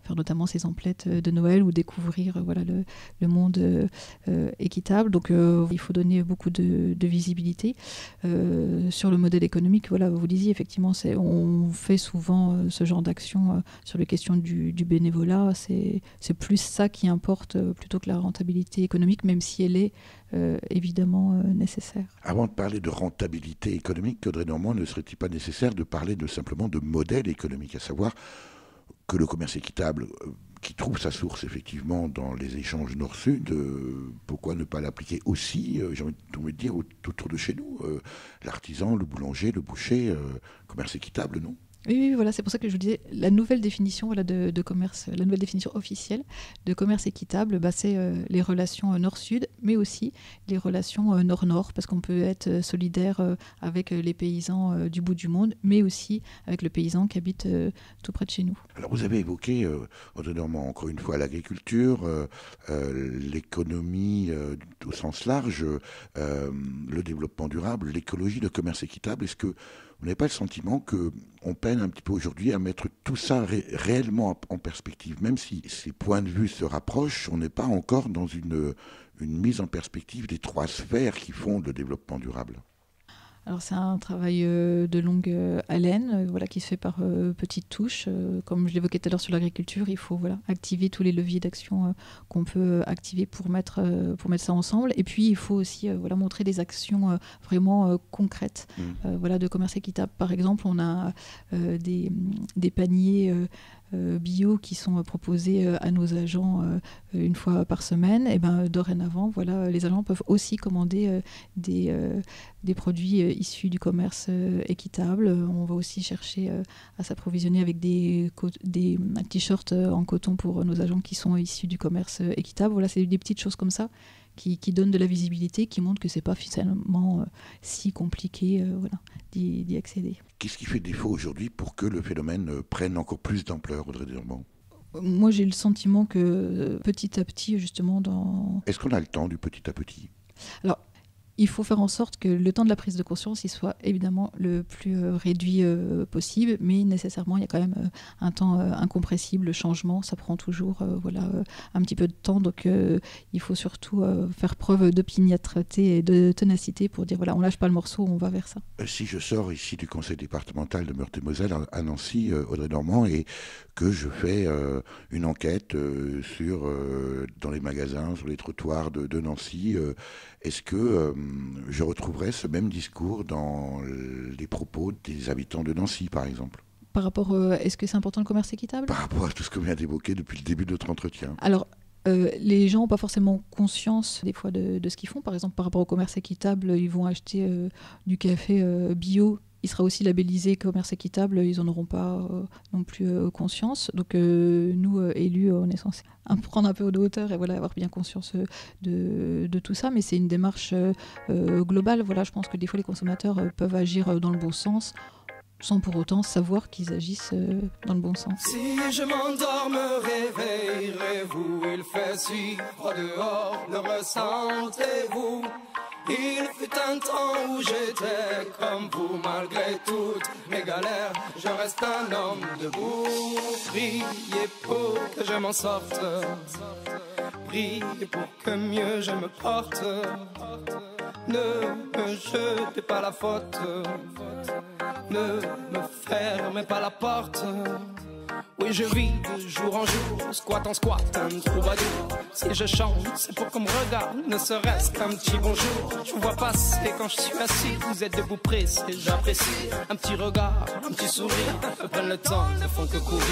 faire notamment ces emplettes de Noël ou découvrir le monde équitable. Donc il faut donner beaucoup de visibilité. Sur le modèle économique, vous disiez effectivement, on fait souvent ce genre d'action sur les questions du bénévolat. C'est plus ça qui importe plutôt que la rentabilité économique, même si elle est évidemment nécessaire. Avant de parler de rentabilité économique, Audrey Normand, ne serait-il pas nécessaire de parler simplement de modèle économique, à savoir que le commerce équitable, qui trouve sa source effectivement dans les échanges nord-sud, pourquoi ne pas l'appliquer aussi, j'ai envie de dire, autour de chez nous, l'artisan, le boulanger, le boucher, commerce équitable, non ? Oui, voilà, c'est pour ça que je vous disais, la nouvelle définition de commerce, la nouvelle définition officielle de commerce équitable, c'est les relations nord-sud, mais aussi les relations nord-nord, parce qu'on peut être solidaire avec les paysans du bout du monde, mais aussi avec le paysan qui habite tout près de chez nous. Alors vous avez évoqué, Audrey Normand, encore une fois, l'agriculture, l'économie au sens large, le développement durable, l'écologie, le commerce équitable. Est-ce que vous n'avez pas le sentiment qu'on peine un petit peu aujourd'hui à mettre tout ça réellement en perspective? Même si ces points de vue se rapprochent, on n'est pas encore dans une mise en perspective des 3 sphères qui font le développement durable. Alors c'est un travail de longue haleine, qui se fait par petites touches. Comme je l'évoquais tout à l'heure sur l'agriculture, il faut activer tous les leviers d'action qu'on peut activer pour mettre ça ensemble. Et puis il faut aussi montrer des actions vraiment concrètes de commerce équitable. Par exemple, on a des paniers bio qui sont proposés à nos agents une fois par semaine. Et dorénavant, les agents peuvent aussi commander des produits issus du commerce équitable. On va aussi chercher à s'approvisionner avec des t-shirts en coton pour nos agents qui sont issus du commerce équitable. C'est des petites choses comme ça qui donnent de la visibilité, qui montrent que c'est pas finalement si compliqué d'y accéder. Qu'est-ce qui fait défaut aujourd'hui pour que le phénomène prenne encore plus d'ampleur, Audrey Normand? Moi, j'ai le sentiment que petit à petit, justement, Est-ce qu'on a le temps du petit à petit? Alors, il faut faire en sorte que le temps de la prise de conscience il soit évidemment le plus réduit possible, mais nécessairement il y a quand même un temps incompressible. Le changement, ça prend toujours un petit peu de temps, donc il faut surtout faire preuve d'opiniâtreté et de ténacité pour dire on lâche pas le morceau, on va vers ça. Si je sors ici du conseil départemental de Meurthe-et-Moselle à Nancy, Audrey Normand, et que je fais une enquête dans les magasins, sur les trottoirs de Nancy, est-ce que je retrouverai ce même discours dans les propos des habitants de Nancy, par exemple? Par rapport, est-ce que c'est important le commerce équitable? Par rapport à tout ce qu'on vient d'évoquer depuis le début de notre entretien. Alors, les gens n'ont pas forcément conscience des fois de ce qu'ils font. Par exemple, par rapport au commerce équitable, ils vont acheter du café bio. Il sera aussi labellisé commerce équitable, ils n'en auront pas non plus conscience. Donc nous, élus, on est censés prendre un peu de hauteur et avoir bien conscience de tout ça. Mais c'est une démarche globale. Je pense que des fois, les consommateurs peuvent agir dans le bon sens sans pour autant savoir qu'ils agissent dans le bon sens. Si je m'endors, me réveillerez-vous? Il fait si froid dehors, le ressentez-vous? Il fut un temps où j'étais comme vous, malgré toutes mes galères, je reste un homme debout. Priez pour que je m'en sorte, priez pour que mieux je me porte. Ne me jetez pas la faute, ne me fermez pas la porte. Oui, je vis de jour en jour, squat en squat, un troubadour. Si je chante, c'est pour qu'on me regarde, ne serait-ce qu'un petit bonjour. Je vous vois passer quand je suis assis, vous êtes debout pressé, j'apprécie. Un petit regard, un petit sourire, me prennent le temps, ne font que courir.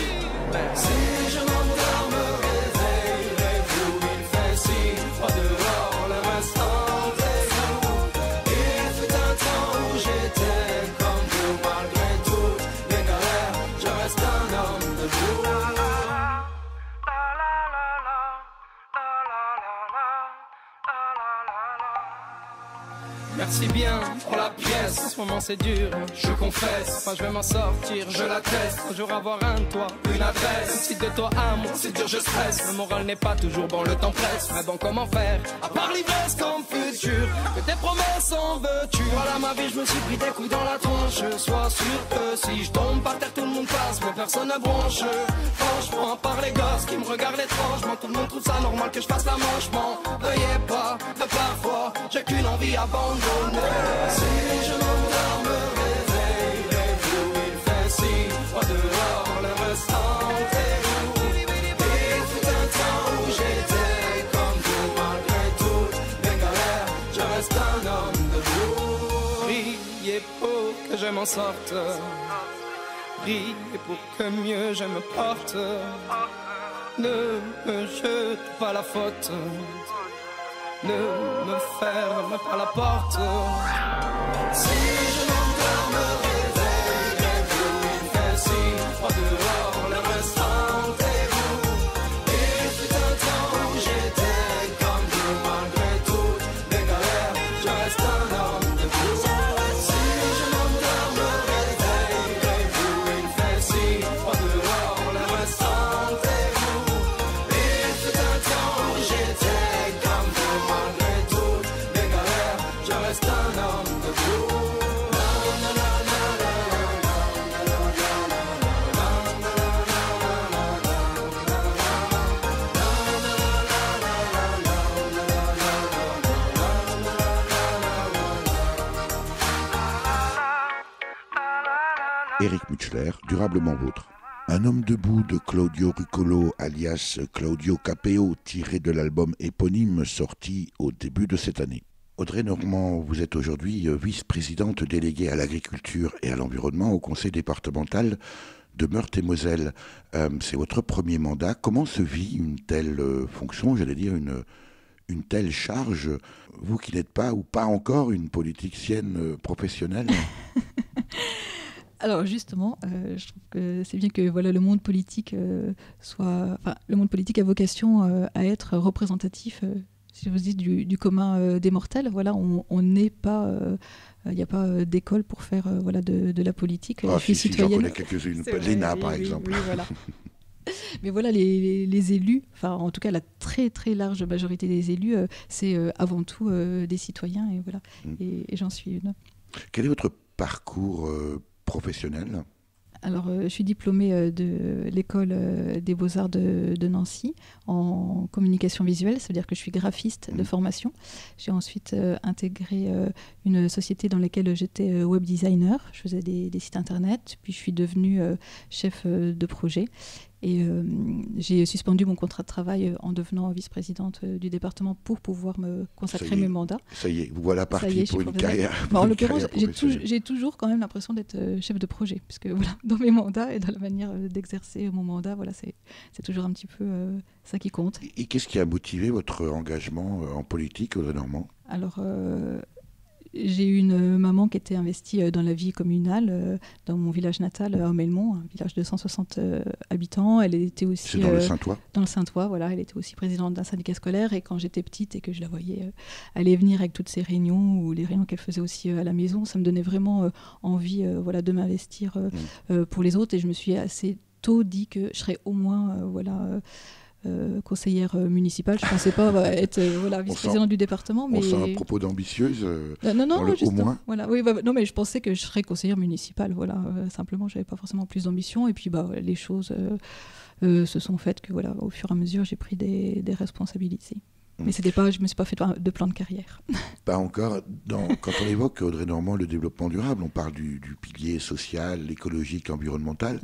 Si je m'endors, me réveillerez-vous? Il fait si froid dehors, le restantez-vous? Il fut un temps où j'étais comme vous, malgré toutes mes galères, je reste un homme. Merci bien pour la pièce, en ce moment c'est dur, je confesse. Moi je vais m'en sortir, je l'atteste. Un jour avoir un toit, une adresse. Si de toi à moi c'est dur, je stresse. Le moral n'est pas toujours bon, le temps presse. Mais bon, comment faire, à part l'ivresse comme futur, que tes promesses en veux-tu? Voilà ma vie, je me suis pris des coups dans la tronche. Sois sûr que si je tombe par terre, tout le monde passe, mais personne ne bronche. Franchement, à part les gosses qui me regardent étrangement, tout le monde trouve ça normal que je fasse la manche. M'en veuillez pas, que parfois j'ai qu'une envie abandonnée. Si je m'endors, me réveillerez-vous? Il fait si froid dehors, le ressentez-vous? Il fut un temps où j'étais comme vous, malgré toutes mes galères, je reste un homme debout. Priez pour que je m'en sorte, priez pour que mieux je me porte. Ne me jete pas la faute, ne me ferme pas la porte. Si je m'endors, me réveillerez-vous? Il fait si Éric Mutschler, Durablement Vôtre. Un homme debout de Claudio Ruccolo, alias Claudio Capeo, tiré de l'album éponyme sorti au début de cette année. Audrey Normand, vous êtes aujourd'hui vice-présidente déléguée à l'agriculture et à l'environnement au conseil départemental de Meurthe-et-Moselle. C'est votre premier mandat. Comment se vit une telle fonction, j'allais dire une telle charge, vous qui n'êtes pas ou pas encore une politicienne professionnelle? Alors justement, je trouve que c'est bien que voilà, le monde politique le monde politique a vocation à être représentatif, si je vous dis, du commun des mortels. Voilà, on n'est pas, il n'y a pas d'école pour faire voilà, de la politique. Je suis citoyenne. J'en connais quelques-unes, l'ENA par exemple. Oui, voilà. Mais voilà, les élus, enfin en tout cas la très très large majorité des élus, c'est avant tout des citoyens et voilà, et j'en suis une. Quel est votre parcours professionnel? Alors, je suis diplômée de l'école des Beaux-Arts de Nancy en communication visuelle, ça veut dire que je suis graphiste de formation. J'ai ensuite intégré une société dans laquelle j'étais web designer, je faisais des sites internet, puis je suis devenue chef de projet. Et j'ai suspendu mon contrat de travail en devenant vice-présidente du département pour pouvoir me consacrer mes mandats. Ça y est, vous voilà parti pour une carrière. En l'occurrence, j'ai toujours quand même l'impression d'être chef de projet, puisque voilà, dans mes mandats et dans la manière d'exercer mon mandat, voilà, c'est toujours un petit peu ça qui compte. Et qu'est-ce qui a motivé votre engagement en politique, Audrey Normand? Alors, j'ai eu une maman qui était investie dans la vie communale dans mon village natal, à Melmont, un village de 160 habitants. Elle était aussi... C'est dans le Saintois? Dans le Saintois, voilà. Elle était aussi présidente d'un syndicat scolaire. Et quand j'étais petite et que je la voyais aller venir avec toutes ces réunions, ou les réunions qu'elle faisait aussi à la maison, ça me donnait vraiment envie voilà, de m'investir pour les autres. Et je me suis assez tôt dit que je serais au moins... conseillère municipale, je ne pensais pas être vice-présidente du département. Mais... On sent un propos d'ambitieuse non, au moins. Voilà, oui, non, mais je pensais que je serais conseillère municipale. Voilà, simplement, je n'avais pas forcément plus d'ambition. Et puis, les choses se sont faites que, voilà, au fur et à mesure, j'ai pris des responsabilités. Mais je ne me suis pas fait de plan de carrière. Pas encore. Quand on évoque, Audrey Normand, le développement durable, on parle du pilier social, écologique, environnemental.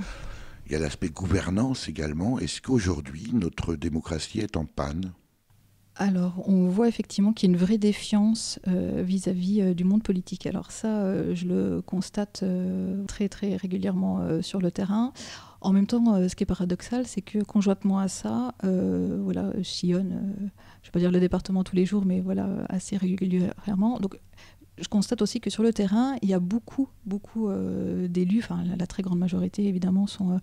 Il y a l'aspect gouvernance également. Est-ce qu'aujourd'hui, notre démocratie est en panne? Alors, on voit effectivement qu'il y a une vraie défiance vis-à-vis du monde politique. Alors ça, je le constate très très régulièrement sur le terrain. En même temps, ce qui est paradoxal, c'est que conjointement à ça, voilà, je sillonne, je ne vais pas dire le département tous les jours, mais voilà, assez régulièrement. Donc, je constate aussi que sur le terrain, il y a beaucoup d'élus, enfin la très grande majorité évidemment, sont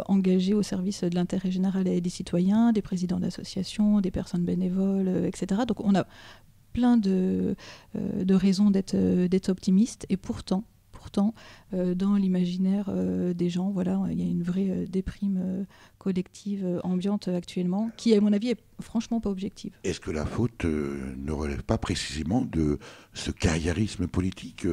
engagés au service de l'intérêt général et des citoyens, des présidents d'associations, des personnes bénévoles, etc. Donc on a plein de raisons d'être optimiste, et pourtant, dans l'imaginaire des gens, voilà, il y a une vraie déprime collective ambiante actuellement, qui, à mon avis, est franchement pas objective. Est-ce que la faute ne relève pas précisément de ce carriérisme politique?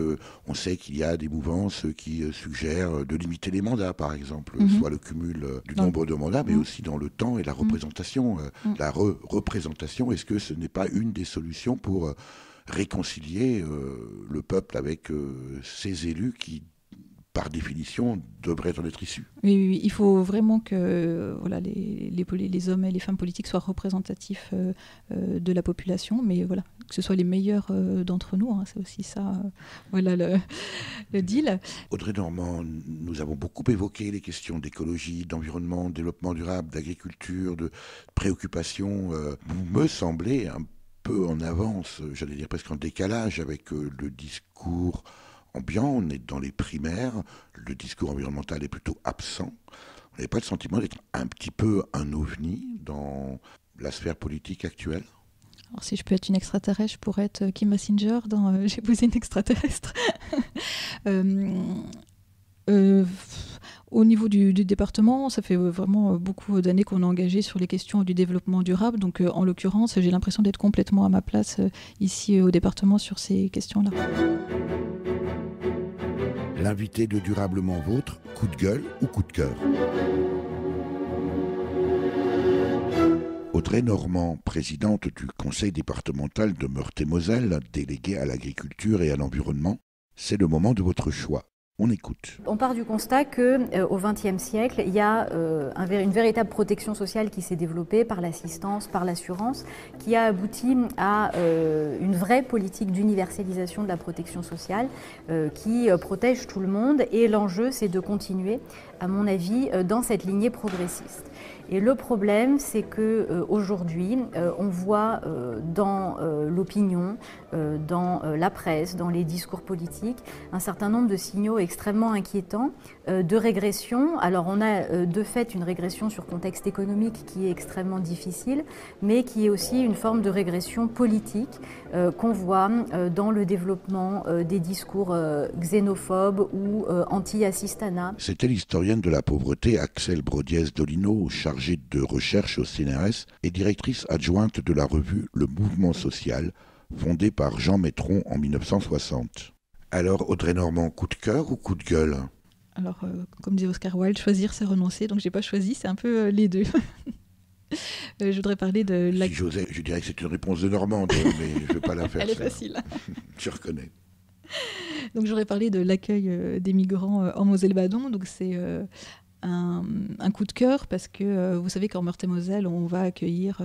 On sait qu'il y a des mouvances qui suggèrent de limiter les mandats, par exemple, soit le cumul du nombre de mandats, mais aussi dans le temps et la représentation. La représentation, est-ce que ce n'est pas une des solutions pour réconcilier le peuple avec ses élus qui, par définition, devraient en être issus? Oui, il faut vraiment que voilà, les hommes et les femmes politiques soient représentatifs de la population, mais voilà, que ce soit les meilleurs d'entre nous, hein, c'est aussi ça, voilà le deal. Audrey Normand, nous avons beaucoup évoqué les questions d'écologie, d'environnement, de développement durable, d'agriculture, de préoccupations. Vous me semblez un peu en avance, j'allais dire presque en décalage avec le discours ambiant. On est dans les primaires, le discours environnemental est plutôt absent. Vous n'avez pas le sentiment d'être un petit peu un ovni dans la sphère politique actuelle? Alors si je peux être une extraterrestre, je pourrais être Kim Basinger dans J'ai épousé une extraterrestre. Au niveau du département, ça fait vraiment beaucoup d'années qu'on est engagé sur les questions du développement durable. Donc, en l'occurrence, j'ai l'impression d'être complètement à ma place ici au département sur ces questions-là. L'invité de Durablement Vôtre, coup de gueule ou coup de cœur? Audrey Normand, présidente du conseil départemental de Meurthe-et-Moselle, déléguée à l'agriculture et à l'environnement, c'est le moment de votre choix. On écoute. On part du constat qu'au XXe siècle, il y a une véritable protection sociale qui s'est développée par l'assistance, par l'assurance, qui a abouti à une vraie politique d'universalisation de la protection sociale qui protège tout le monde. Et l'enjeu, c'est de continuer, à mon avis, dans cette lignée progressiste. Et le problème, c'est qu'aujourd'hui, on voit dans l'opinion, dans la presse, dans les discours politiques, un certain nombre de signaux extrêmement inquiétants de régression. Alors on a de fait une régression sur contexte économique qui est extrêmement difficile, mais qui est aussi une forme de régression politique qu'on voit dans le développement des discours xénophobes ou anti-assistanat. C'était l'historienne de la pauvreté Axelle Brodiès-Dolino, chargée de recherche au CNRS et directrice adjointe de la revue Le Mouvement Social, fondée par Jean Métron en 1960. Alors, Audrey Normand, coup de cœur ou coup de gueule ? Alors, comme disait Oscar Wilde, choisir c'est renoncer, donc j'ai pas choisi, c'est un peu les deux. Je voudrais parler de... Si j'osais, je dirais que c'est une réponse de Normande, mais je ne vais pas la faire. Elle est facile. Je reconnais. Donc, j'aurais parlé de l'accueil des migrants en Moselle-Badon, donc c'est... un coup de cœur parce que vous savez qu'en Meurthe-et-Moselle, on va accueillir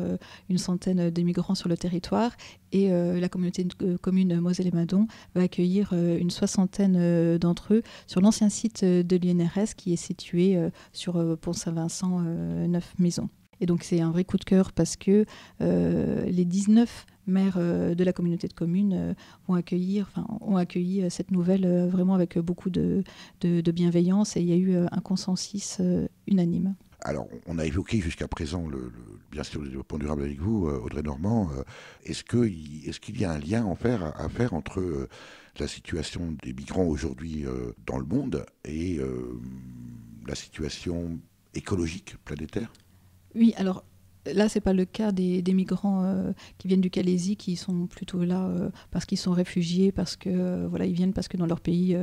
une centaine de migrants sur le territoire et la communauté commune Moselle-et-Madon va accueillir une soixantaine d'entre eux sur l'ancien site de l'INRS qui est situé sur Pont-Saint-Vincent, 9 maisons. Et donc c'est un vrai coup de cœur parce que les 19 maires de la communauté de communes ont accueilli cette nouvelle vraiment avec beaucoup de bienveillance et il y a eu un consensus unanime. Alors, on a évoqué jusqu'à présent, bien sûr, le développement durable avec vous, Audrey Normand. Est-ce qu'il y a un lien à faire entre la situation des migrants aujourd'hui dans le monde et la situation écologique planétaire ? Oui, alors là, ce n'est pas le cas des migrants qui viennent du Calaisis, qui sont plutôt là parce qu'ils sont réfugiés, parce que ils viennent parce que dans leur pays,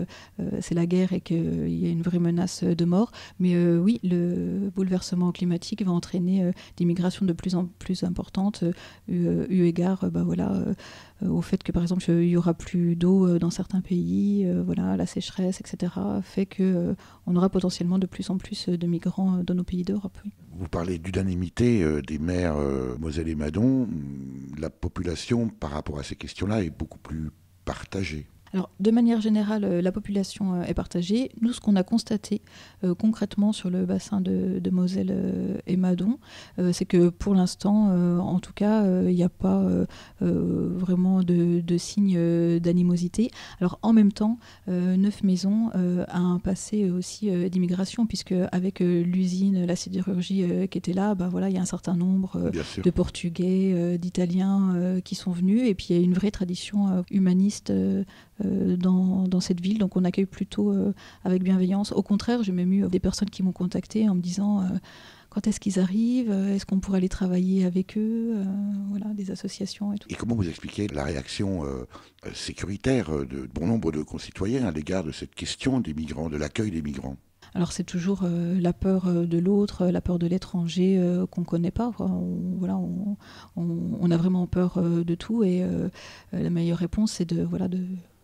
c'est la guerre et qu'il y a une vraie menace de mort. Mais oui, le bouleversement climatique va entraîner des migrations de plus en plus importantes, eu égard au fait que, par exemple, il n'y aura plus d'eau dans certains pays, la sécheresse, etc., fait qu'on aura potentiellement de plus en plus de migrants dans nos pays d'Europe. Oui. Vous parlez d'unanimité des maires Moselle et Madon. La population, par rapport à ces questions-là, est beaucoup plus partagée. Alors, de manière générale, la population est partagée. Nous, ce qu'on a constaté concrètement sur le bassin de Moselle et Madon, c'est que pour l'instant, en tout cas, il n'y a pas vraiment de signes d'animosité. Alors, en même temps, 9 maisons a un passé aussi d'immigration, puisque avec l'usine, la sidérurgie qui était là, il y a un certain nombre de Portugais, d'Italiens qui sont venus. Et puis, il y a une vraie tradition humaniste dans cette ville, donc on accueille plutôt avec bienveillance. Au contraire, j'ai même eu des personnes qui m'ont contacté en me disant quand est-ce qu'ils arrivent, est-ce qu'on pourrait aller travailler avec eux, des associations et tout. Et comment vous expliquez la réaction sécuritaire de bon nombre de concitoyens à l'égard de cette question des migrants, de l'accueil des migrants ? Alors c'est toujours la peur de l'autre, la peur de l'étranger qu'on ne connaît pas. On a vraiment peur de tout et la meilleure réponse c'est de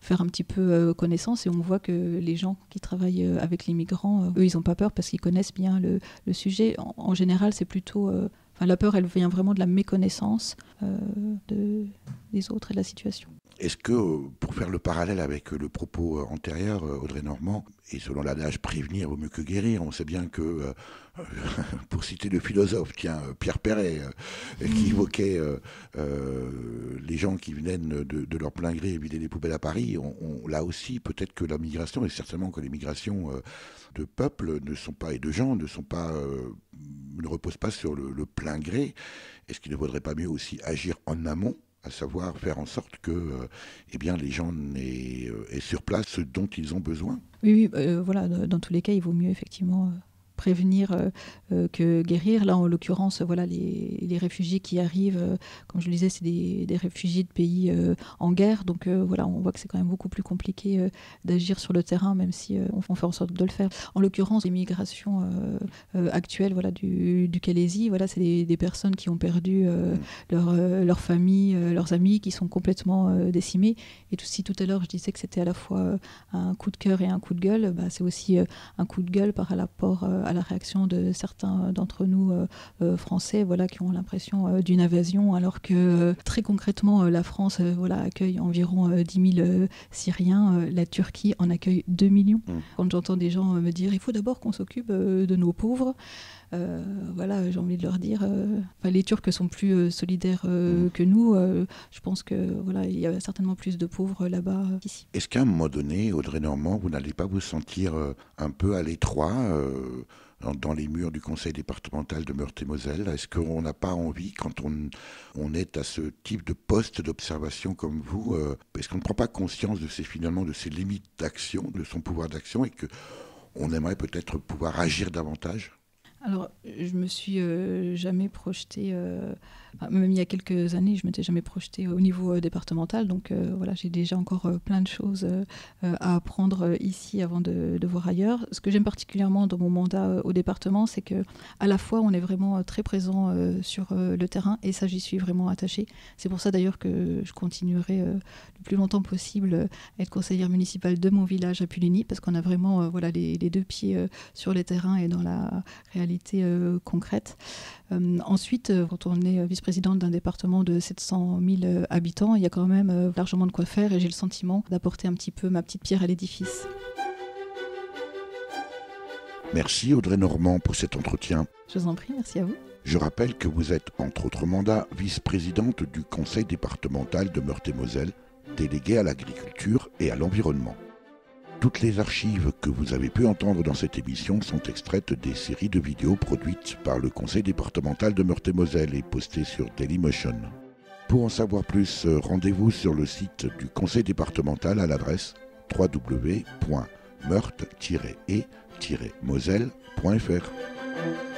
faire un petit peu connaissance et on voit que les gens qui travaillent avec les migrants, eux, ils n'ont pas peur parce qu'ils connaissent bien le sujet. En général, c'est plutôt... la peur, elle vient vraiment de la méconnaissance des autres et de la situation. Est-ce que, pour faire le parallèle avec le propos antérieur, Audrey Normand, et selon l'adage prévenir vaut mieux que guérir, on sait bien que, pour citer le philosophe, Pierre Perret, qui évoquait les gens qui venaient de leur plein gré vider les poubelles à Paris, là aussi, peut-être que la migration, et certainement que les migrations de peuples et de gens ne reposent pas sur le plein gré. Est-ce qu'il ne vaudrait pas mieux aussi agir en amont, à savoir faire en sorte que les gens aient sur place ce dont ils ont besoin ? Oui, dans tous les cas, il vaut mieux effectivement prévenir que guérir. Là, en l'occurrence, voilà, les réfugiés qui arrivent, comme je le disais, c'est des réfugiés de pays en guerre. Donc voilà, on voit que c'est quand même beaucoup plus compliqué d'agir sur le terrain, même si on fait en sorte de le faire. En l'occurrence, l'immigration actuelle, voilà, du Calaisis, voilà, c'est des personnes qui ont perdu leur famille, leurs amis, qui sont complètement décimés. Et si tout à l'heure je disais que c'était à la fois un coup de cœur et un coup de gueule, c'est aussi un coup de gueule par rapport à la réaction de certains d'entre nous français, voilà, qui ont l'impression d'une invasion, alors que très concrètement la France voilà, accueille environ 10 000 Syriens, la Turquie en accueille 2 millions. Quand j'entends des gens me dire il faut d'abord qu'on s'occupe de nos pauvres, voilà, j'ai envie de leur dire les Turcs sont plus solidaires que nous. Je pense que voilà, il y a certainement plus de pauvres là-bas qu'ici. Est-ce qu'à un moment donné, Audrey Normand, vous n'allez pas vous sentir un peu à l'étroit dans les murs du conseil départemental de Meurthe-et-Moselle? Est-ce qu'on n'a pas envie, quand on est à ce type de poste d'observation comme vous, est-ce qu'on ne prend pas conscience de ses limites d'action, de son pouvoir d'action, et qu'on aimerait peut-être pouvoir agir davantage? Alors, je me suis jamais projetée, même il y a quelques années, je m'étais jamais projetée au niveau départemental. Donc voilà, j'ai déjà encore plein de choses à apprendre ici avant de voir ailleurs. Ce que j'aime particulièrement dans mon mandat au département, c'est que à la fois on est vraiment très présent sur le terrain, et ça j'y suis vraiment attachée. C'est pour ça d'ailleurs que je continuerai le plus longtemps possible à être conseillère municipale de mon village à Puligny, parce qu'on a vraiment voilà, les deux pieds sur les terrains et dans la réalité concrète. Ensuite, quand on est vice-présidente d'un département de 700 000 habitants, il y a quand même largement de quoi faire, et j'ai le sentiment d'apporter un petit peu ma petite pierre à l'édifice. Merci Audrey Normand pour cet entretien. Je vous en prie, merci à vous. Je rappelle que vous êtes, entre autres mandats, vice-présidente du conseil départemental de Meurthe-et-Moselle, déléguée à l'agriculture et à l'environnement. Toutes les archives que vous avez pu entendre dans cette émission sont extraites des séries de vidéos produites par le conseil départemental de Meurthe-et-Moselle et postées sur Dailymotion. Pour en savoir plus, rendez-vous sur le site du conseil départemental à l'adresse www.meurthe-et-moselle.fr.